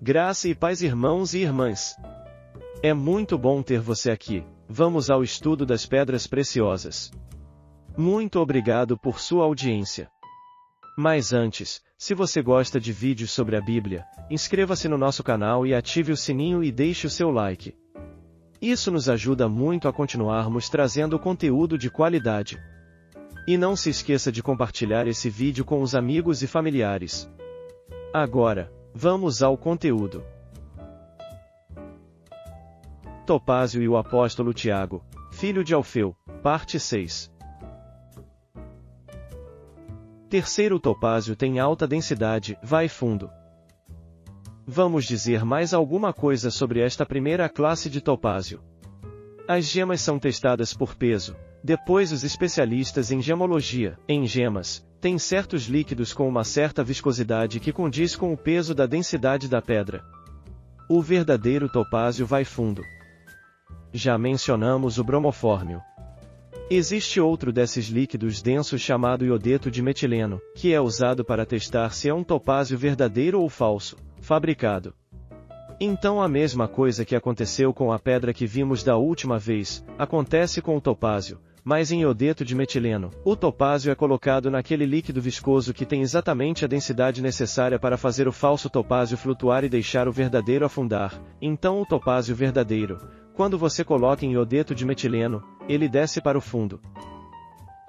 Graça e paz, irmãos e irmãs. É muito bom ter você aqui. Vamos ao estudo das pedras preciosas. Muito obrigado por sua audiência. Mas antes, se você gosta de vídeos sobre a Bíblia, inscreva-se no nosso canal e ative o sininho e deixe o seu like. Isso nos ajuda muito a continuarmos trazendo conteúdo de qualidade. E não se esqueça de compartilhar esse vídeo com os amigos e familiares. Agora, vamos ao conteúdo. Topázio e o apóstolo Tiago, filho de Alfeu, parte 6. Terceiro, o topázio tem alta densidade, vai fundo. Vamos dizer mais alguma coisa sobre esta primeira classe de topázio. As gemas são testadas por peso. Depois, os especialistas em gemologia, em gemas, têm certos líquidos com uma certa viscosidade que condiz com o peso da densidade da pedra. O verdadeiro topázio vai fundo. Já mencionamos o bromofórmio. Existe outro desses líquidos densos chamado iodeto de metileno, que é usado para testar se é um topázio verdadeiro ou falso, fabricado. Então a mesma coisa que aconteceu com a pedra que vimos da última vez, acontece com o topázio, mas em iodeto de metileno. O topázio é colocado naquele líquido viscoso que tem exatamente a densidade necessária para fazer o falso topázio flutuar e deixar o verdadeiro afundar. Então o topázio verdadeiro, quando você coloca em iodeto de metileno, ele desce para o fundo.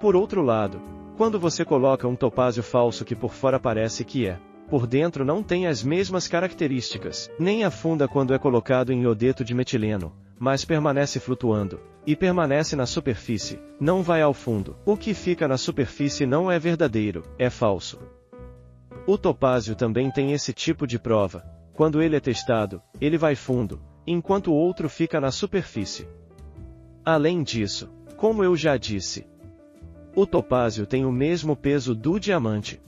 Por outro lado, quando você coloca um topázio falso que por fora parece que é, por dentro não tem as mesmas características, nem afunda quando é colocado em iodeto de metileno, mas permanece flutuando, e permanece na superfície, não vai ao fundo. O que fica na superfície não é verdadeiro, é falso. O topázio também tem esse tipo de prova. Quando ele é testado, ele vai fundo, enquanto o outro fica na superfície. Além disso, como eu já disse, o topázio tem o mesmo peso do diamante.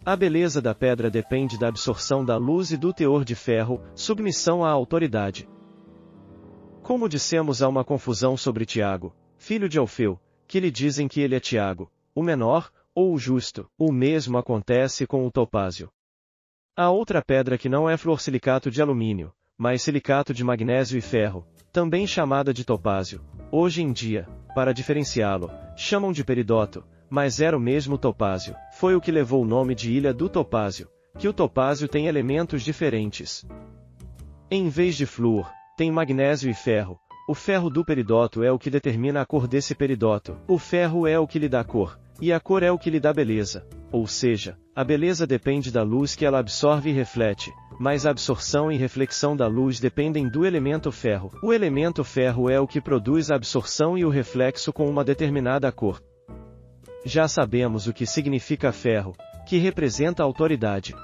A beleza da pedra depende da absorção da luz e do teor de ferro, submissão à autoridade. Como dissemos, há uma confusão sobre Tiago, filho de Alfeu, que lhe dizem que ele é Tiago, o menor, ou o justo. O mesmo acontece com o topázio. Há outra pedra que não é fluorsilicato de alumínio, mas silicato de magnésio e ferro, também chamada de topázio. Hoje em dia, para diferenciá-lo, chamam de peridótio, mas era o mesmo topázio. Foi o que levou o nome de Ilha do Topázio, que o topázio tem elementos diferentes. Em vez de flúor, tem magnésio e ferro. O ferro do peridótio é o que determina a cor desse peridótio. O ferro é o que lhe dá cor, e a cor é o que lhe dá beleza. Ou seja, a beleza depende da luz que ela absorve e reflete, mas a absorção e reflexão da luz dependem do elemento ferro. O elemento ferro é o que produz a absorção e o reflexo com uma determinada cor. Já sabemos o que significa ferro, que representa a autoridade.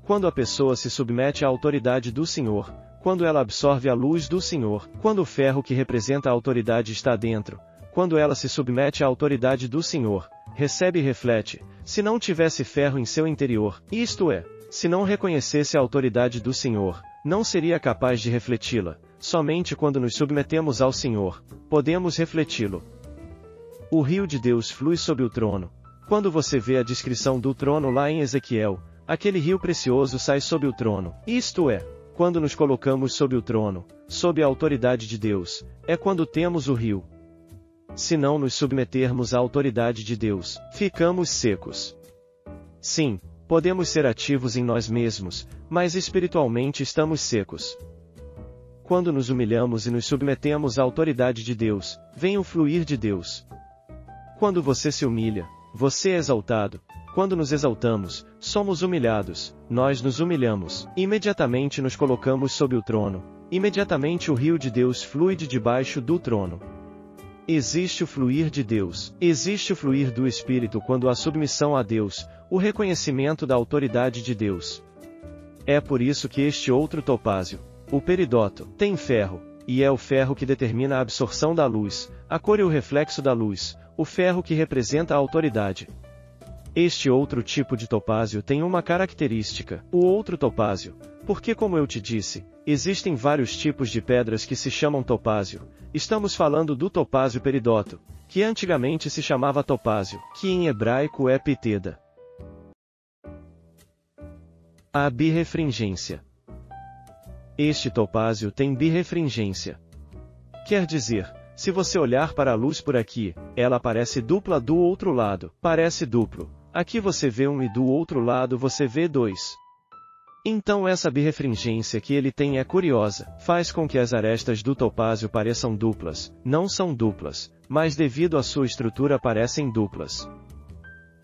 Quando a pessoa se submete à autoridade do Senhor, quando ela absorve a luz do Senhor, quando o ferro que representa a autoridade está dentro, quando ela se submete à autoridade do Senhor, recebe e reflete. Se não tivesse ferro em seu interior, isto é, se não reconhecesse a autoridade do Senhor, não seria capaz de refleti-la. Somente quando nos submetemos ao Senhor, podemos refleti-lo. O rio de Deus flui sob o trono. Quando você vê a descrição do trono lá em Ezequiel, aquele rio precioso sai sob o trono. Isto é, quando nos colocamos sob o trono, sob a autoridade de Deus, é quando temos o rio. Se não nos submetermos à autoridade de Deus, ficamos secos. Sim, podemos ser ativos em nós mesmos, mas espiritualmente estamos secos. Quando nos humilhamos e nos submetemos à autoridade de Deus, vem o fluir de Deus. Quando você se humilha, você é exaltado. Quando nos exaltamos, somos humilhados. Nós nos humilhamos. Imediatamente nos colocamos sob o trono. Imediatamente o rio de Deus flui de debaixo do trono. Existe o fluir de Deus. Existe o fluir do Espírito quando há submissão a Deus, o reconhecimento da autoridade de Deus. É por isso que este outro topázio, o peridótio, tem ferro, e é o ferro que determina a absorção da luz, a cor e o reflexo da luz, o ferro que representa a autoridade. Este outro tipo de topázio tem uma característica, o outro topázio, porque como eu te disse, existem vários tipos de pedras que se chamam topázio. Estamos falando do topázio peridótio, que antigamente se chamava topázio, que em hebraico é piteda. A birrefringência. Este topázio tem birrefringência. Quer dizer, se você olhar para a luz por aqui, ela parece dupla do outro lado, parece duplo. Aqui você vê um e do outro lado você vê dois. Então essa birrefringência que ele tem é curiosa, faz com que as arestas do topázio pareçam duplas, não são duplas, mas devido à sua estrutura parecem duplas.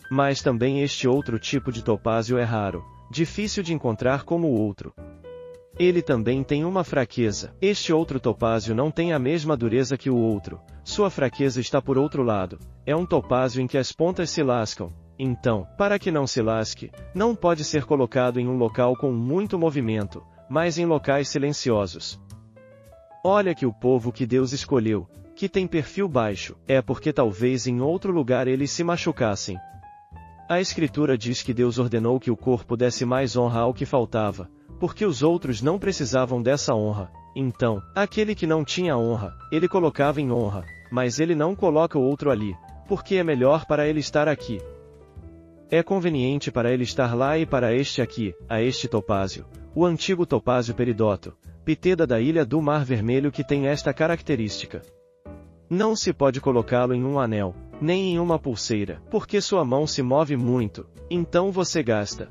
Mas também este outro tipo de topázio é raro, difícil de encontrar como o outro. Ele também tem uma fraqueza. Este outro topázio não tem a mesma dureza que o outro. Sua fraqueza está por outro lado. É um topázio em que as pontas se lascam. Então, para que não se lasque, não pode ser colocado em um local com muito movimento, mas em locais silenciosos. Olha que o povo que Deus escolheu, que tem perfil baixo, é porque talvez em outro lugar eles se machucassem. A Escritura diz que Deus ordenou que o corpo desse mais honra ao que faltava, porque os outros não precisavam dessa honra. Então, aquele que não tinha honra, ele colocava em honra, mas ele não coloca o outro ali, porque é melhor para ele estar aqui. É conveniente para ele estar lá e para este aqui, a este topázio, o antigo topázio peridoto, piteda da ilha do Mar Vermelho que tem esta característica. Não se pode colocá-lo em um anel, nem em uma pulseira, porque sua mão se move muito, então você gasta.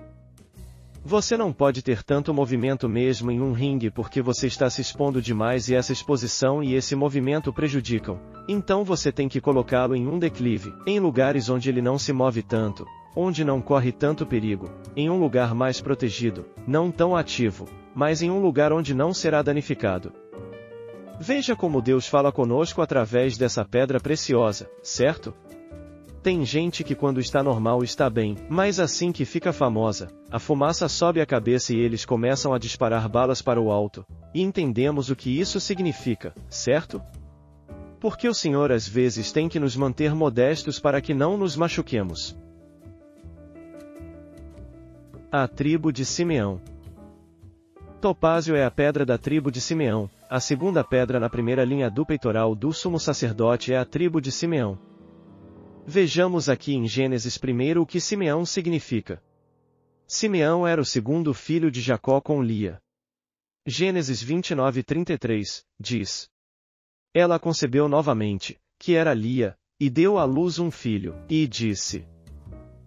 Você não pode ter tanto movimento mesmo em um ringue porque você está se expondo demais e essa exposição e esse movimento prejudicam, então você tem que colocá-lo em um declive, em lugares onde ele não se move tanto, onde não corre tanto perigo, em um lugar mais protegido, não tão ativo, mas em um lugar onde não será danificado. Veja como Deus fala conosco através dessa pedra preciosa, certo? Tem gente que quando está normal está bem, mas assim que fica famosa, a fumaça sobe a cabeça e eles começam a disparar balas para o alto, e entendemos o que isso significa, certo? Porque o Senhor às vezes tem que nos manter modestos para que não nos machuquemos. A tribo de Simeão. Topázio é a pedra da tribo de Simeão, a segunda pedra na primeira linha do peitoral do sumo sacerdote é a tribo de Simeão. Vejamos aqui em Gênesis primeiro o que Simeão significa. Simeão era o segundo filho de Jacó com Lia. Gênesis 29:33, diz: Ela concebeu novamente, que era Lia, e deu à luz um filho, e disse: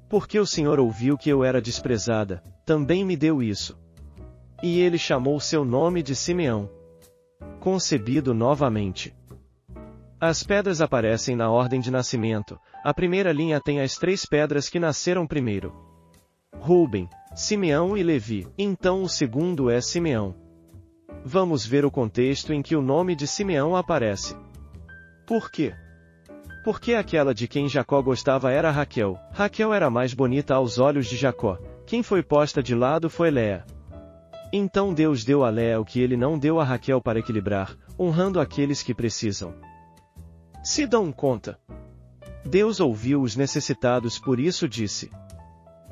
Porque o Senhor ouviu que eu era desprezada, também me deu isso. E ele chamou seu nome de Simeão. Concebido novamente. As pedras aparecem na ordem de nascimento. A primeira linha tem as três pedras que nasceram primeiro: Rúben, Simeão e Levi. Então o segundo é Simeão. Vamos ver o contexto em que o nome de Simeão aparece. Por quê? Porque aquela de quem Jacó gostava era Raquel. Raquel era mais bonita aos olhos de Jacó. Quem foi posta de lado foi Léa. Então Deus deu a Léa o que ele não deu a Raquel para equilibrar, honrando aqueles que precisam. Se dão conta? Deus ouviu os necessitados, por isso disse.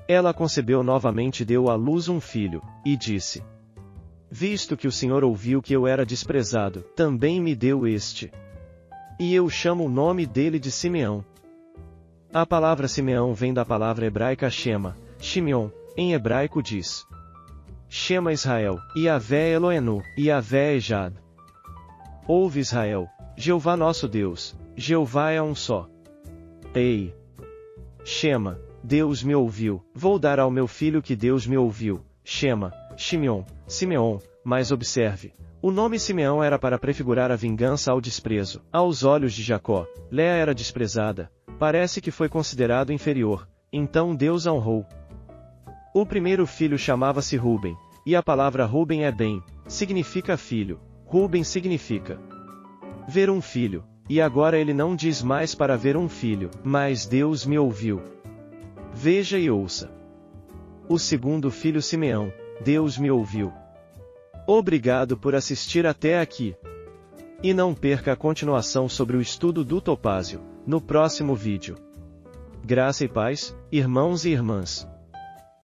Ela concebeu novamente e deu à luz um filho, e disse: Visto que o Senhor ouviu que eu era desprezado, também me deu este. E eu chamo o nome dele de Simeão. A palavra Simeão vem da palavra hebraica Shema, Shimeon, em hebraico diz: Shema Israel, Yahvé Eloenu, Yahvé Ejad. Ouve Israel, Jeová nosso Deus, Jeová é um só. Ei! Shema, Deus me ouviu, vou dar ao meu filho que Deus me ouviu. Shema, Shimeon, Simeon, mas observe, o nome Simeão era para prefigurar a vingança ao desprezo. Aos olhos de Jacó, Léa era desprezada, parece que foi considerado inferior, então Deus a honrou. O primeiro filho chamava-se Rúben, e a palavra Rúben é bem, significa filho. Rúben significa ver um filho, e agora ele não diz mais para ver um filho, mas Deus me ouviu. Veja e ouça. O segundo filho Simeão, Deus me ouviu. Obrigado por assistir até aqui. E não perca a continuação sobre o estudo do topázio, no próximo vídeo. Graça e paz, irmãos e irmãs.